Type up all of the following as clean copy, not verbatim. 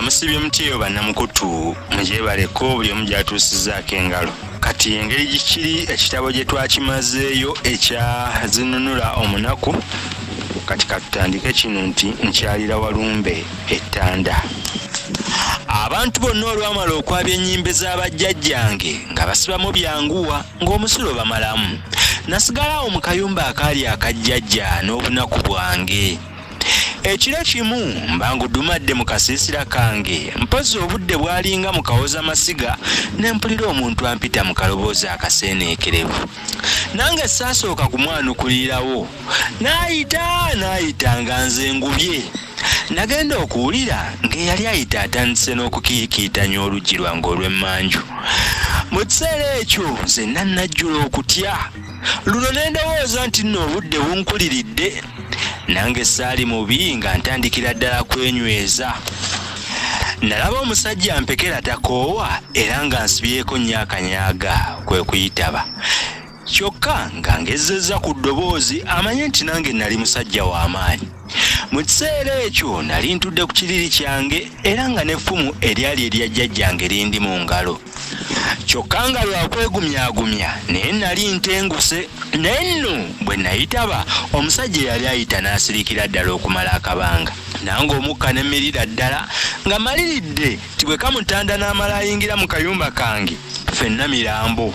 Musibye mutyeyo bannamukutu mugyebaleko buli omu gyatuusizaako engalo. Kati engeri gikiri ekitabo gye twakimazeeyo ekya zinunula omunaku. Kati katutandike kino nti Nkyalira Walumbe Ttanda. Abantu bonna olwamala okwabya ennyimbe z'abajjajjange nga basibamu byanguwa ng'omusulo bamalamu, nasigalawo mu kayumba akaali akajjajja n'obunaku bwange. Ekiro kimu mba ngudumadde mu kasiisira kange, mpozi obudde bwalinga mu kawoza masiga, ne mpulira omuntu ampita mu kaloboozi akaseeneekerevu. Nange saasooka kumwanukulirawo, n'ayita nga nze ngubye. Nagenda okuwulira ng'eyali ayita atandise n'okukiikiitanya oluggi lwange olw'emmanju. Mu kiseera ekyo nzenna najjula okutya. Luno ne ndowooza nti nno obudde bunkuliridde. Nange saali mubi nga ntandikira ddala kwenyweza. Nalaba omusajja mpekera takoowa era nga nsibyeko nyaakanyaaga kwe kuyitaba. Kyokka nga ngezezza ku ddoboozi amanye nti nange nali musajja w'amaanyi. Mu kiseera ekyo nali ntudde ku kiriri kyange era nga n'effumu eryali erya jjajjange lindi mu ngalo. Kyokka nga lwakwegumyagumya naye nali ntenguse. Naye nno bwe nayitaba omusajja yali ayita n'asirikira ddala okumala akabanga. Nange omukka ne mmirira ddala nga maliridde ti bwe kamutanda n'amala ayingira mu kayumba kange ffenna mirambo.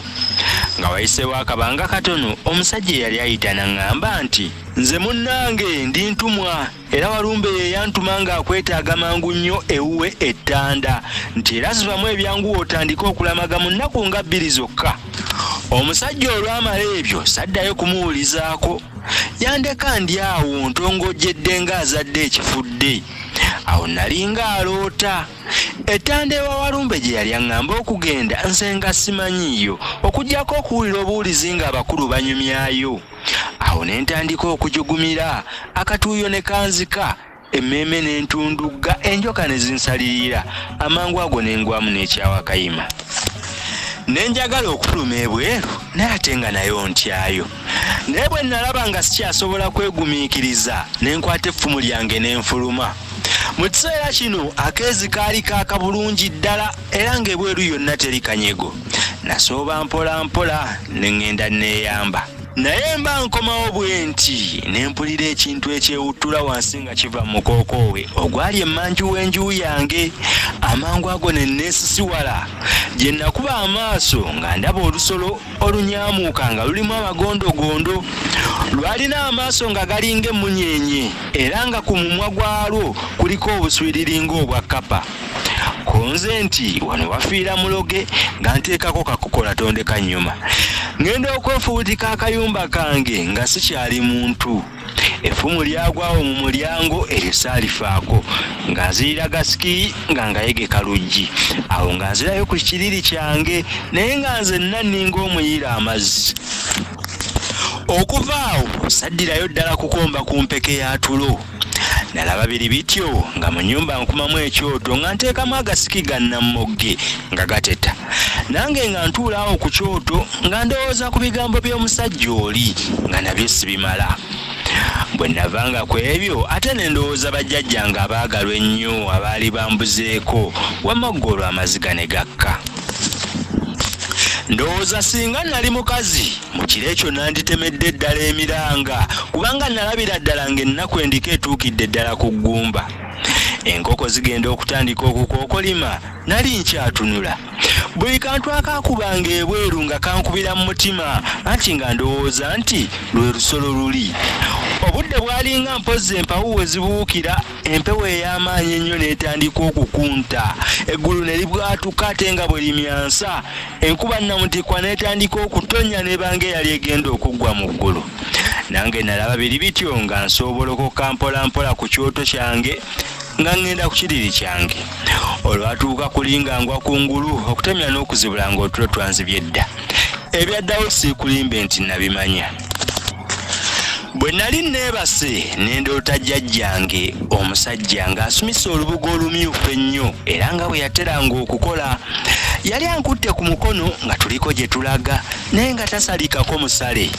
Nga wayiseewo akabanga katono omusajja yali ayita n'aŋŋamba nti nze munnange ndi ntumwa era Walumbe ye yantuma ng'akwetaaga mangu nnyo ewuwe Ttanda nti era zibamu ebyanguwa otandike okulamaga mu nnaku nga 2 zokka. Omusajja olwamala ebyo saddayo kumuwulizaako, yandeka ndi awo ntongojjedde ng'azadde ekifudde. Awo nali ng'aloota. Ttanda ewa Walumbe gye yali aŋŋamba okugenda nze nga simanyiiyo okuggyako okuwulira obuwulizi ng'abakulu banyumyayo. Awo ne ntandika okujugumira, akatuuyo ne kanzika, emmeeme ne ntundugga, enjoka ne zinsalirira, amangu ago ne ngwamu n'ekyawa kayima. Ne njagala okufuluma ebweru naye ate nga nayo ntyayo. Naye bwe nalaba nga sikyasobola kwegumiikiriza ne nkwata effumu lyange ne nfuluma. Mu kiseera kino akeezi kaali kaaka bulungi ddala era ng'ebweru yonna teri kanyego. Nasooba mpola mpola ne ŋŋenda neeyamba. Naye mba nkomawo bwe nti ne mpulira ekintu ekyewuttula wansi nga kiva mu mukookoowe ogwali emmanju w'enju yange. Amangu ago ne neesisiwala. Gye nakuba amaaso nga ndaba olusolo olunyaamuuka nga lulimu amagondogondo. Lwalina amaaso nga galinga emmunyeenye era nga ku mumwa gwalwo kuliko obuswiriri ng'obwa kkapa. Konze nti wano wafiira muloge nga nteekako kakokola tondeka nnyuma. Ngenda okwefubutika akayumba kange nga sikyali muntu. Effumu lyagwawo mu mulyango eryo saalifaako nga nzirira gasiki nga ngayegeka luggi. Awo nga nzirayo ku kiriri kyange naye nga nze nanninga omuyiira amazzi. Okuva awo saddirayo ddala kukomba ku mpeke ya tulo. Nalaba biri bityo nga mu nnyumba nkumamu ekyoto nga nteekamu agasiki ga nammogge nga gateta. Nange nga ntuula awo ku kyoto nga ndowooza ku bigambo by'omusajja oli nga nabyo sibimala. Bwe navanga ku ebyo ate ne ndowooza bajjajjange abaagalwa ennyo abaali bambuzeeko wamma olwo amaziga ne gakka. Ndowooza singa nali mukazi mu kiro ekyo nanditemedde ddala emiranga kubanga nalabira ddala ng'ennaku endiko etuukidde ddala ku ggumba. Enkoko zigenda okutandika okukookolima nali nkyatunula. Buli kantu akaakubanga ebweru nga kankubira mu mutima anti nga ndowooza nti lwe lusolo luli. Obudde bwalinga mpozzi empawu we zibuukira, empewo ey'amaanyi ennyo n'etandika okukunta. Eggulu ne libwatuka ate nga bwe limyansa. Enkuba namutikwa n'etandika okutonnya n'ebanga eyali egenda okuggwa mu ggulu. Nange nalaba biri bityo nga nsoobolokoka mpola mpola ku kyoto kyange nga ngenda ku kiriri kyange. Olwatuuka kulinga ngwa kungulu okutemya n'okuzibula ng'otulo twanzibye dda. Ebyaddawo siikulimbe nti nabimanya. Bwe nali neebase ne ndoota jjajjange omusajja ng'asumisa olubugo olumyufu ennyo era nga bwe yateranga okukola. Yali ankutte ku mukono nga tuliko gye tulaga naye nga tasalikako musale.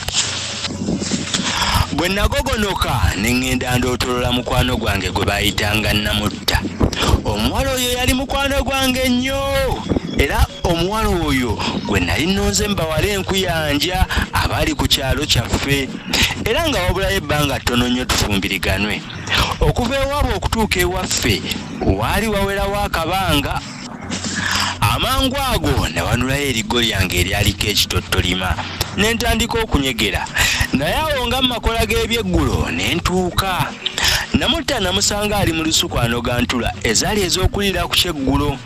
Bwe nagogonoka ne ŋŋenda ndootolola mukwano gwange gwe baayitanga Namutta. omuwala oyo yali mukwano gwange nnyo, era omuwala oyo gwe nali nnoze mbawala enkuyanja abaali ku kyalo kyaffe, era nga wabulayo ebbanga ttono nnyo tufumbiriganwe. Okuva ewaabwe okutuuka ewaffe waali wawerawo akabanga. Amangu ago ne wanulayo eriggo lyange eryaliko ekitottolima ne ntandika okunyegera, naye awo nga mu makola g'ebyeggulo ne ntuuka. Namutta namusanga ali mu lusuku anoga ntula ezaali ez'okulira ku kyeggulo.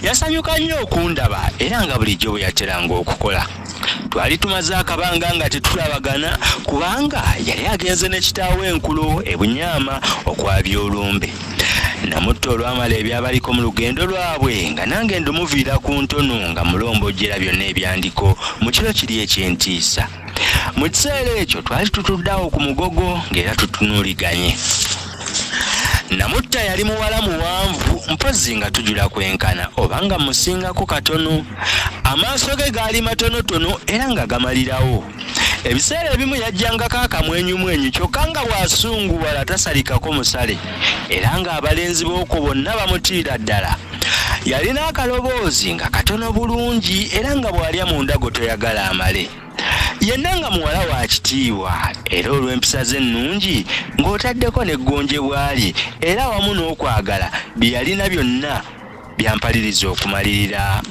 Yasanyuka nnyo okundaba era nga bulijjo bwe yateranga okukola. Twali tumaze akabanga nga tetulabagana kubanga yali agenze ne kitaawe enkulu e Bunyama okwabya Walumbe. Namutta olwamala ebyabaliko mu lugendo lwabwe nga nange ndumuviira ku ntono nga mulombojjera byonna ebyandiko mu kiro kiri eky'entiisa. Mu kiseera ekyo twali tutuddeawo ku mugogo ng'era tutunuuliganye. Namutta yali muwala muwanvu mpozzi nga tujula kwenkana oba nga musingako katono. Amaaso ge gaali matonotono era nga gamalirawo. Ebiseera ebimu yajjangako akamwenyumwenyu kyokka nga bw'asunguwala tasalikako musale, era ng'abalenzi b'okwo bonna bamutiira ddala. Yalina akaloboozi nga katono bulungi era nga bw'alya mu ndago toyagala amale. Yenna nga muwala wa kitiibwa era olw'empisa ze ennungi ng'otaddeko n'eggonje bwali era wamu n'okwagala bye yalina byonna byampaliriza okumalirira.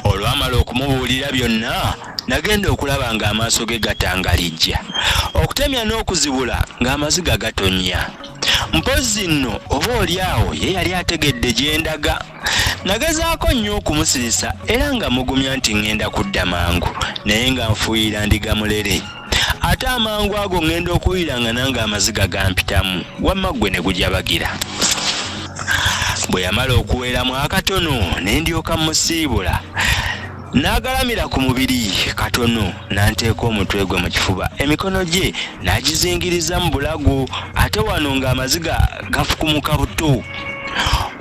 Olwamala okumubuulira byonna nagenda okulaba ng'amaaso ge gatangalijja, okutemya n'okuzibula ng'amaziga gatonnya. Mpozzi nno oba oli awo ye yali ategedde gye ndaga. Nagezaako nnyo okumusirisa era nga mugumya nti ŋŋenda kudda mangu, naye nga nfuuyira ndiga mulere. Ate amangu ago ŋŋenda okuwulira nga nange amaziga gampitamu, wamma ggwe ne gujabagira. Bwe yamala okuweeramu akatono ne ndyoka musiibula. N'agalamira ku mubiri katono n'anteeka omutwe gwe mu kifuba, emikono gye n'agizingiriza mu bulago, ate wano ng'amaziga gafukumuka buto.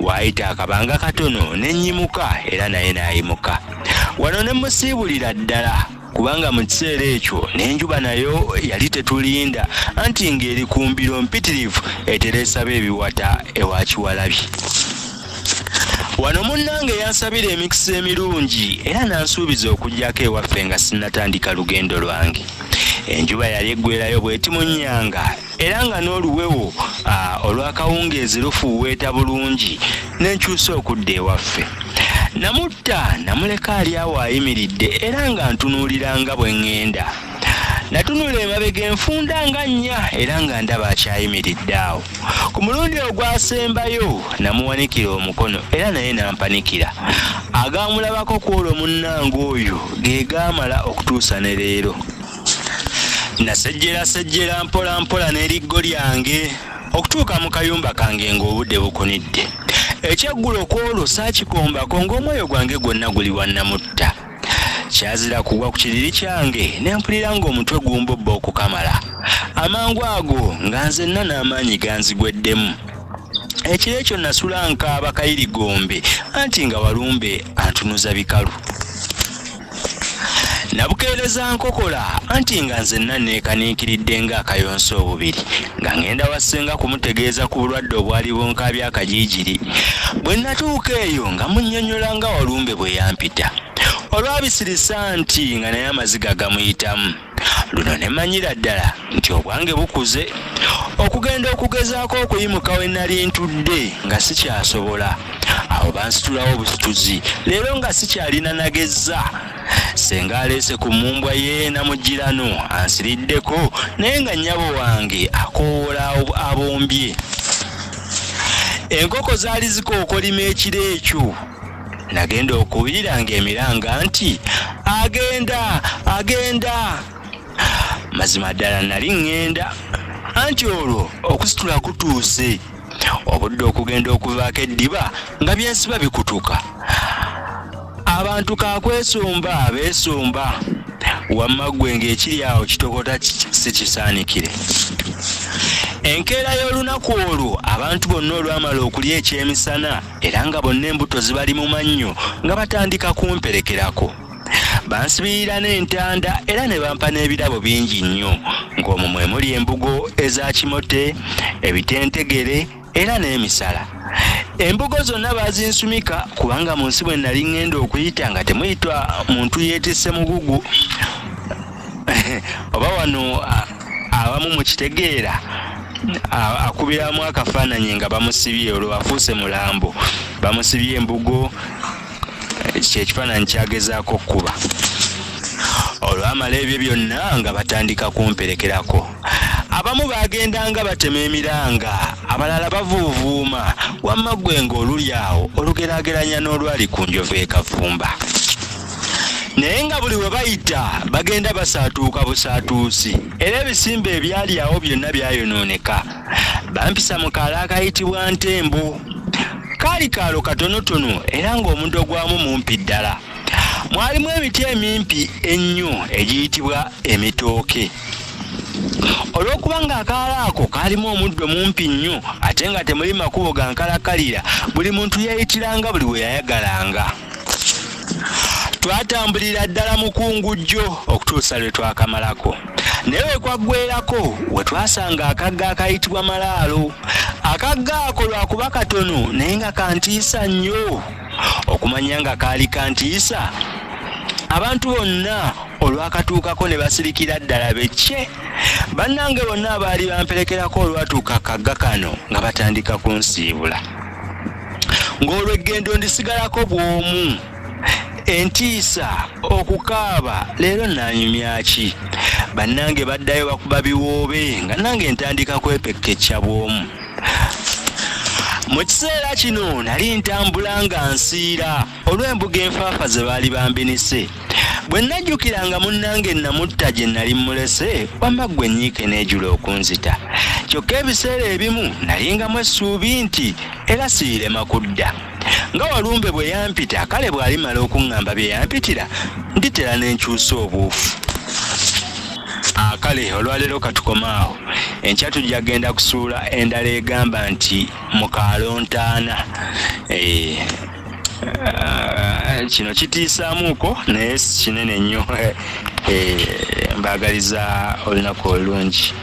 Waayita akabanga katono ne nnyimuka era naye n'ayimuka. Wano ne musiibulira ddala kubanga mu kiseera ekyo n'enjuba nayo yali tetulinda anti ng'eri ku mbiro mpitirivu etera esaba ebiwata ewa Kiwalabi. Wano munnange yansabira emikisa emirungi era nansuubiza okujjako ewaffe nga sinnatandika lugendo lwange. Enjuba yali eggwerayo bw'eti mu nnyanga era nga n'oluwewo olw'akawungeezi lufuuweeta bulungi n'enkyusa okudda ewaffe. Namutta namuleka ali awo ayimiridde era nga ntunuuliranga bwe ŋŋenda. Natunula emabega enfunda nga nnya era nga ndaba akyayimiridde awo. Ku mulundi ogwasembayo namuwanikira omukono era naye nampanikira. Agamulabako ku olwo munnange oyo ge gaamala okutuusa ne leero. Nasejjerasejjera mpola mpola n'eriggo lyange okutuuka mu kayumba kange ng'obudde bukunidde. Ekyeggulo kwolwo saakikombako ng'omwoyo gwange gwonna guli wa Namutta. Kyazira kugwa ku kiriri kyange ne mpulira ng'omutwe gumbobba okukamala. Amangu ago nga nzenna n'amaanyi ganzigweddemu. Ekiro ekyo nasula nkaaba kayirigombe anti nga Walumbe antunuza bikalu. Nabukeereza nkokola anti nga nzenna neekaniikiridde ng'akayonso obubiri nga ŋŋenda wassenga kumutegeeza ku bulwadde obwali bunkaabya akajiijiri. Bwe natuuka eyo nga munnyonnyola nga Walumbe bwe yampita. Olwabisirisa nti nga naye amaziga gamuyitamu. Luno ne manyira ddala nti obwange bukuze. Okugenda okugezaako okuyimuka we nali ntudde nga sikyasobola. Awo bansitulawo obusituzi leero nga sikyalina nagezza. Senga aleese ku mmumbwa ye namugirano ansiriddeko naye nga nnyabo wange akoowoola abombye. Enkoko zaali zikookolima ekiro ekyo. Nagenda okuwulira ng'emiranga nti agenda. Mazima ddala nali ŋŋenda anti olwo okusitula kutuuse. Obudde okugenda okuvaako eddiba nga byensiba bikutuka. Abantu kakwesumba beesumba, wamma ggwe ng'ekiri awo kitokota sikisaanikire. Enkeera y'olunaku olwo abantu bonna olwamala okulya ekyemisana era nga bonna embuto zibali mu mannyo nga batandika kumperekerako. Bansibirira n'entanda era ne bampa n'ebirabo bingi nnyo ng'omwo mwe muli embugo eza kimote, ebitentegere era n'emisala. embugo zonna bazinsumika kubanga mu nsi bwe nali ŋŋenda okuyita nga temuyitwa muntu yeetisse mugugu oba wano abamu mukitegeera akubiramu akafaananyi nga bamusibye olwo afuuse mulambo bamusibye embugo kyekifaananyi kyagezaako okkuba olwamala ebyo byonna nga batandika kumperekerako abamu bagendanga batema emiranga abalala bavuuvuuma wamma ggwe ng'oluli awo olugeraageranya n'olwali ku njovu ekavumba naye nga buli we bayita bagenda basaatuuka busaatuusi era ebisimba ebyali awo byonna byayonooneka bampisa mu kaalo akayitibwa Ntembo kaali kaalo katonotono era ng'omuddo gwamu mumpi ddala mwalimu emiti emimpi ennyo egiyitibwa emitooke olw'okuba ng'akaalo ako kaalimu omuddo mumpi nnyo ate nga temuli makubo gankalakalira buli muntu yeeyitiranga buli we yayagalanga twatambulira ddala mukungujjo okutuusa lwe twakamalako naye we kwaggweerako we twasanga akagga akayitibwa Malaalo akagga ako lwakuba katono naye nga kantiisa nnyo okumanya nga kaali kantiisa abantu bonna olwakatuukako ne basirikira ddala becce bannange bonna abaali bamperekerako olwatuuka akagga kano nga batandika kunsiibula ng'olwo eggendo ndisigalako bw'omu entiisa okukaaba leero nanyumya ki bannange baddayo bakuba biwoobe nga nange ntandika kwepekkecha bw'omu mu kiseera kino nali ntambula nga nsiira olw'embuga enfaafa ze baali bambinise bwe najjukiranga munnange namutta gye nali mulese wamma ggwe nnyiike n'ejula okunzita kyokka ebiseera ebimu nalingamu essuubi nti era siirema kudda nga Walumbe bwe yampita kale bw'alimala okuŋŋamba bye yampitira nditera n'enkyusa obuufu kale olwaleero katukomaawo enkya tujja genda kusuula endala egamba nti mu kaalo ntaana kino kitiisaamuuko naye kinene nnyo mbaagaliza olunaku olungi.